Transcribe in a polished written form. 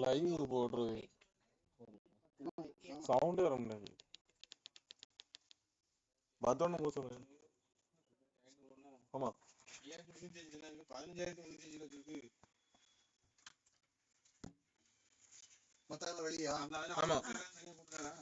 Live போடுறது சவுண்டே வர முடியாது. பத்தோன்னு போக சொல்லுங்க. ஆமா 15,000 வெளியா? ஆமா 10,000 போட்டுக்காரா?